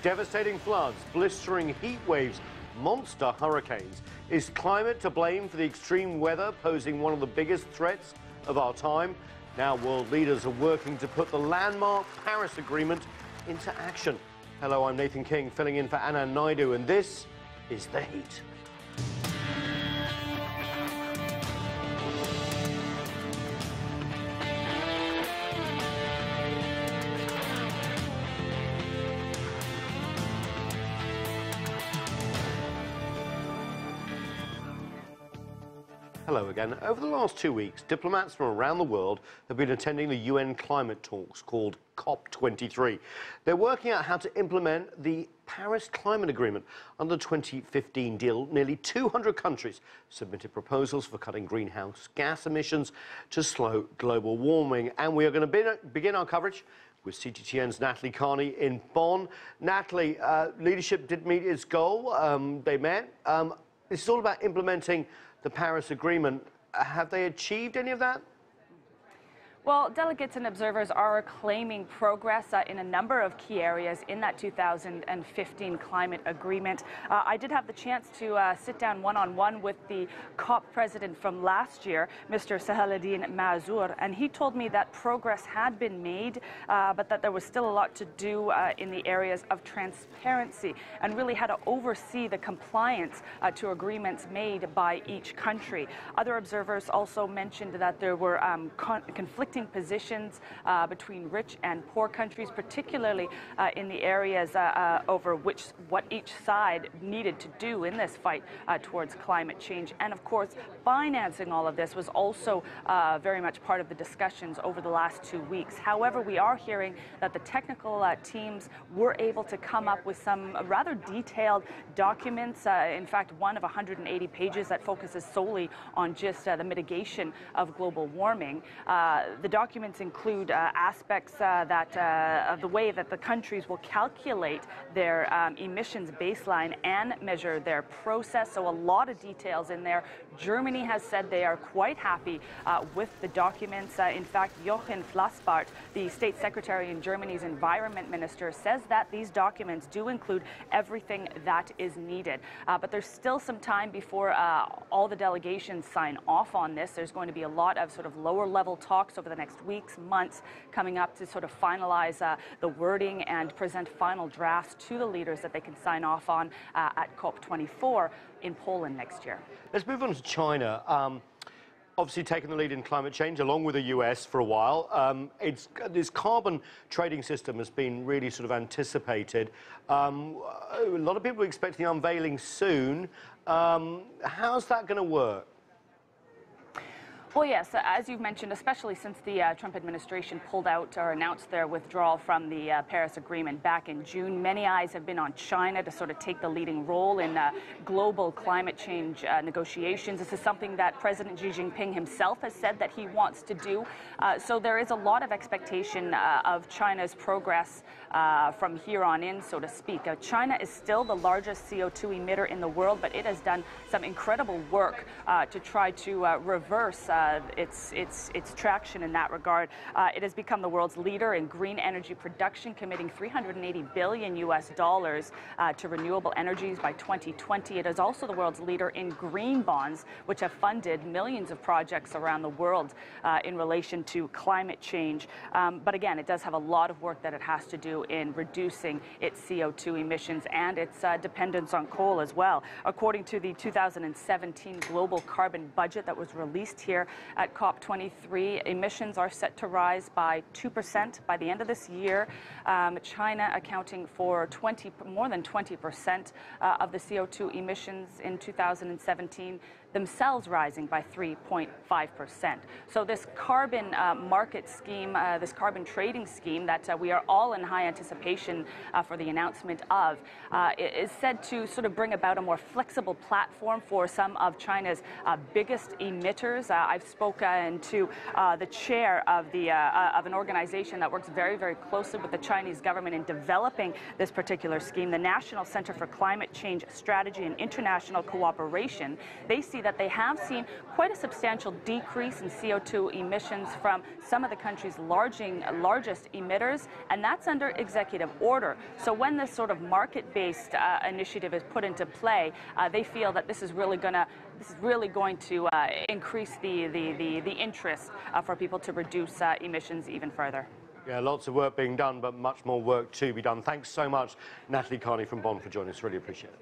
Devastating floods, blistering heat waves, monster hurricanes. Is climate to blame for the extreme weather posing one of the biggest threats of our time? Now world leaders are working to put the landmark Paris Agreement into action. Hello, I'm Nathan King, filling in for Anna Naidu, and this is The Heat. Hello again. Over the last 2 weeks, diplomats from around the world have been attending the UN climate talks called COP23. They're working out how to implement the Paris Climate Agreement. Under the 2015 deal, nearly 200 countries submitted proposals for cutting greenhouse gas emissions to slow global warming. And we are going to begin our coverage with CGTN's Natalie Carney in Bonn. Natalie, leadership did meet its goal. They met. This is all about implementing the Paris Agreement. Have they achieved any of that? Well, delegates and observers are claiming progress in a number of key areas in that 2015 climate agreement. I did have the chance to sit down one-on-one with the COP president from last year, Mr. Saheladin Mazur, and he told me that progress had been made, but that there was still a lot to do in the areas of transparency and really how to oversee the compliance to agreements made by each country. Other observers also mentioned that there were conflicting positions between rich and poor countries, particularly in the areas over what each side needed to do in this fight towards climate change. And of course, financing all of this was also very much part of the discussions over the last 2 weeks. However, we are hearing that the technical teams were able to come up with some rather detailed documents, in fact, one of 180 pages that focuses solely on just the mitigation of global warming. The documents include aspects of the way that the countries will calculate their emissions baseline and measure their process. So a lot of details in there. Germany has said they are quite happy with the documents. In fact, Jochen Flassbart, the state secretary in Germany's environment minister, says that these documents do include everything that is needed. But there's still some time before all the delegations sign off on this. There's going to be a lot of sort of lower level talks over the next weeks, months coming up to sort of finalize the wording and present final drafts to the leaders that they can sign off on at COP24 in Poland next year. Let's move on to China. Obviously taken the lead in climate change along with the US for a while. This carbon trading system has been really sort of anticipated. A lot of people are expecting the unveiling soon. How's that going to work? Well, yes, as you've mentioned, especially since the Trump administration pulled out or announced their withdrawal from the Paris Agreement back in June, many eyes have been on China to sort of take the leading role in global climate change negotiations. This is something that President Xi Jinping himself has said that he wants to do. So there is a lot of expectation of China's progress from here on in, so to speak. China is still the largest CO2 emitter in the world, but it has done some incredible work to try to reverse its traction in that regard. It has become the world's leader in green energy production, committing $380 billion to renewable energies by 2020. It is also the world's leader in green bonds, which have funded millions of projects around the world in relation to climate change. But again, it does have a lot of work that it has to do in reducing its CO2 emissions and its dependence on coal as well. According to the 2017 global carbon budget that was released here at COP23, emissions are set to rise by 2% by the end of this year. China accounting for more than 20% of the CO2 emissions in 2017, themselves rising by 3.5%. So this carbon market scheme, this carbon trading scheme that we are all in high anticipation for the announcement of, is said to sort of bring about a more flexible platform for some of China's biggest emitters. I've spoken to the chair of an organization that works very, very closely with the Chinese government in developing this particular scheme, the National Center for Climate Change Strategy and International Cooperation. They see see that they have seen quite a substantial decrease in CO2 emissions from some of the country's largest emitters, and that's under executive order. So when this sort of market-based initiative is put into play, they feel that this is really going to increase the interest for people to reduce emissions even further. Yeah, lots of work being done, but much more work to be done. Thanks so much, Natalie Carney from Bonn, for joining us. Really appreciate it.